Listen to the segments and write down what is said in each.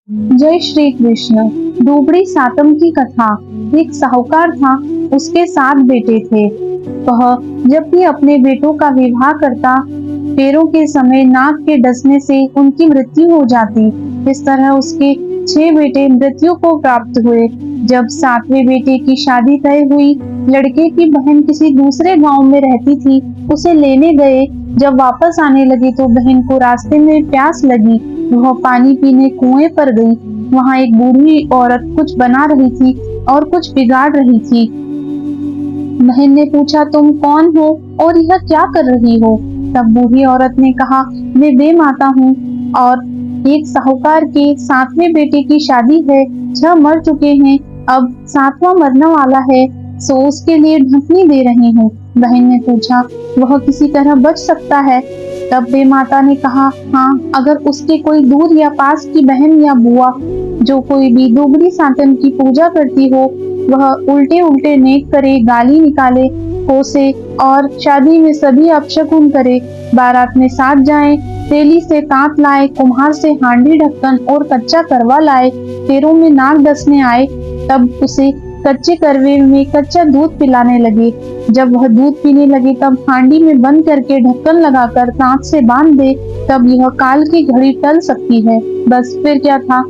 जय श्री कृष्ण। डूबड़ी सातम की कथा। एक साहूकार था, उसके 7 बेटे थे। वह जब भी अपने बेटों का विवाह करता, फेरों के समय नाग के डसने से उनकी मृत्यु हो जाती। इस तरह उसके 6 बेटे मृत्यु को प्राप्त हुए। जब 7वें बेटे की शादी तय हुई, लड़के की बहन किसी दूसरे गांव में रहती थी, उसे लेने गए। जब वापस आने लगे तो बहन को रास्ते में प्यास लगी। वह पानी पीने कुएं पर गई। वहां एक बूढ़ी औरत कुछ बना रही थी और कुछ बिगाड़ रही थी। बहन ने पूछा, तुम कौन हो और यह क्या कर रही हो? तब बूढ़ी औरत ने कहा, मैं बे माता हूँ और एक साहूकार के 7वें बेटे की शादी है। 6 मर चुके हैं, अब 7वां मरने वाला है, सो उसके लिए ढकनी दे रही हूँ। बहन ने पूछा, वह किसी तरह बच सकता है? तब बे माता ने कहा, हाँ, अगर उसके कोई दूर या पास की बहन या बुआ जो कोई भी दुबली सातम की पूजा करती हो, वह उल्टे उल्टे नेक करे, गाली निकाले, कोसे और शादी में सभी अपशकुन करे, बारात में साथ जाए, तेली से तांत लाए, कुम्हार से हांडी ढक्कन और कच्चा करवा लाए, फेरों में नाग डसने आए, तब उसे कच्चे करवे में कच्चा दूध पिलाने लगे। जब वह दूध पीने लगे तब हांडी में बंद करके ढक्कन लगाकर तांत से बांध दे, तब यह काल की घड़ी टल सकती है। बस फिर क्या था।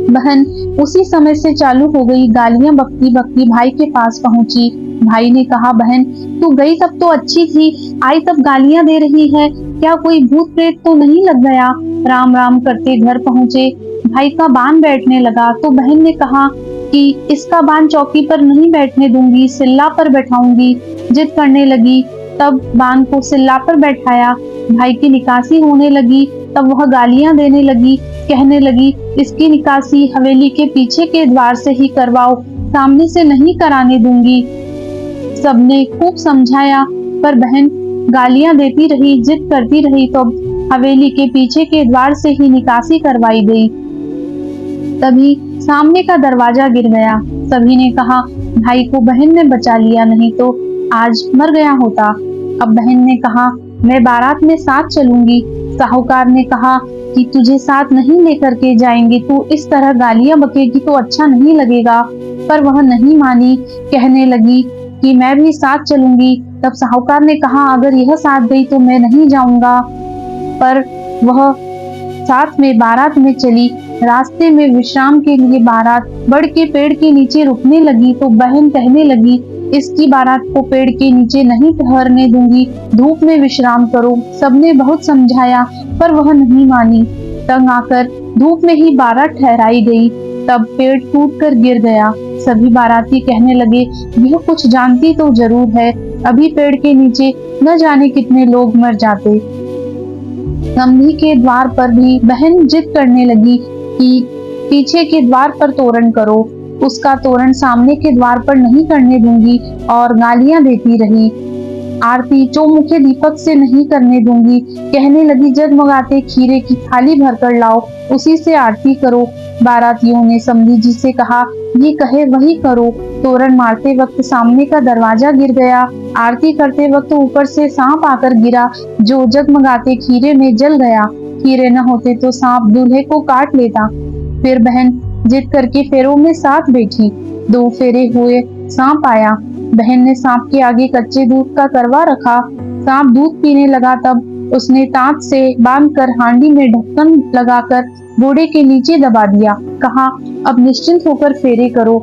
बहन उसी समय से चालू हो गई। गालियां बकती बकती भाई के पास पहुंची। भाई ने कहा, बहन तू गई तब तो अच्छी थी, आई तब गालियां दे रही है, क्या कोई भूत प्रेत तो नहीं लग गया? राम राम करते घर पहुंचे। भाई का बाण बैठने लगा तो बहन ने कहा कि इसका बाण चौकी पर नहीं बैठने दूंगी, सिल्ला पर बैठाऊंगी। जिद करने लगी, तब बाण को सिल्ला पर बैठाया। भाई की निकासी होने लगी, तब वह गालियां देने लगी, कहने लगी, इसकी निकासी हवेली के पीछे के द्वार से ही करवाओ, सामने से नहीं कराने दूंगी। सबने खूब समझाया, पर बहन गालियां देती रही, जिद करती रही, तो हवेली के पीछे के द्वार से ही निकासी करवाई गई। तभी सामने का दरवाजा गिर गया। सभी ने कहा, भाई को बहन ने बचा लिया, नहीं तो आज मर गया होता। अब बहन ने कहा, मैं बारात में साथ चलूंगी। साहूकार ने कहा कि तुझे साथ नहीं लेकर के जाएंगे, तू इस तरह गालियां बकेगी तो अच्छा नहीं लगेगा। पर वह नहीं मानी, कहने लगी कि मैं भी साथ चलूंगी। तब साहूकार ने कहा, अगर यह साथ गई तो मैं नहीं जाऊंगा। पर वह साथ में बारात में चली। रास्ते में विश्राम के लिए बारात बड़ के पेड़ के नीचे रुकने लगी तो बहन कहने लगी, इसकी बारात को पेड़ के नीचे नहीं ठहरने दूंगी, धूप में विश्राम करो। सबने बहुत समझाया पर वह नहीं मानी। तंग आकर धूप में ही बारात ठहराई गई। तब पेड़ टूटकर गिर गया। सभी बाराती कहने लगे, यह कुछ जानती तो जरूर है, अभी पेड़ के नीचे न जाने कितने लोग मर जाते। गमली के द्वार पर भी बहन जिद करने लगी कि पीछे के द्वार पर तोरण करो। उसका तोरण सामने के द्वार पर नहीं करने दूंगी और गालियां देती रही। आरती चौमुखे दीपक से नहीं करने दूंगी। कहने लगी, जगमगाते खीरे की थाली भरकर लाओ, उसी से आरती करो। बारातियों ने समधी जी से कहा, ये कहे वही करो। तोरण मारते वक्त सामने का दरवाजा गिर गया। आरती करते वक्त ऊपर से सांप आकर गिरा, जो जगमगाते खीरे में जल गया। खीरे न होते तो सांप दूल्हे को काट लेता। फिर बहन जिद करके फेरों में साथ बैठी। 2 फेरे हुए, सांप आया। बहन ने सांप के आगे कच्चे दूध का करवा रखा। सांप दूध पीने लगा, तब उसने तांत से बांधकर हांडी में ढक्कन लगाकर घोड़े के नीचे दबा दिया। कहा, अब निश्चिंत होकर फेरे करो।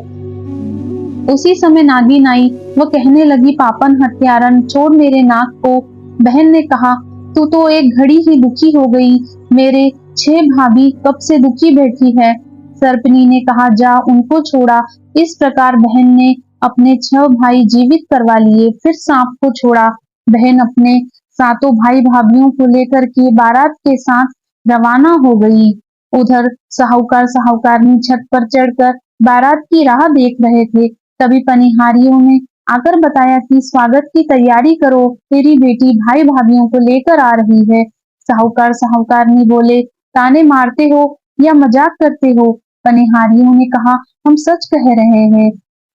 उसी समय नागिन आई। वह कहने लगी, पापन हत्यारन, छोड़ मेरे नाक को। बहन ने कहा, तू तो एक घड़ी ही दुखी हो गई, मेरे 6 भाभी कब से दुखी बैठी है। सर्पनी ने कहा, जा उनको छोड़ा। इस प्रकार बहन ने अपने 6 भाई जीवित करवा लिए। फिर सांप को छोड़ा। बहन अपने 7 भाई भाभीओं को लेकर के बारात के साथ रवाना हो गई। उधर साहूकार साहूकारनी छत पर चढ़कर बारात की राह देख रहे थे। तभी पनिहारियों ने आकर बताया कि स्वागत की तैयारी करो, तेरी बेटी भाई भाभीओं को लेकर आ रही है। साहूकार साहूकारनी बोले, ताने मारते हो या मजाक करते हो? पनिहारियों ने कहा, हम सच कह रहे हैं।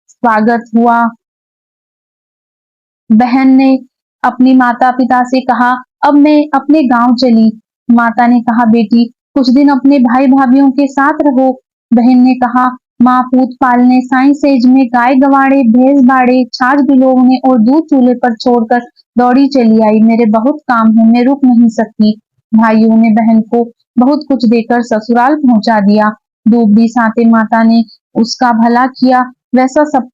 स्वागत हुआ। बहन ने अपनी माता पिता से कहा, अब मैं अपने गांव चली। माता ने कहा, बेटी कुछ दिन अपने भाई भाभीयों के साथ रहो। बहन ने कहा, माँ पूत पालने, साई सेज में गाय गवाड़े, भैंस बाड़े, छाछ भिगोने और दूध चूल्हे पर छोड़कर दौड़ी चली आई। मेरे बहुत काम है, मैं रुक नहीं सकती। भाइयों ने बहन को बहुत कुछ देकर ससुराल पहुंचा दिया। डूबती साते माता ने उसका भला किया, वैसा सबका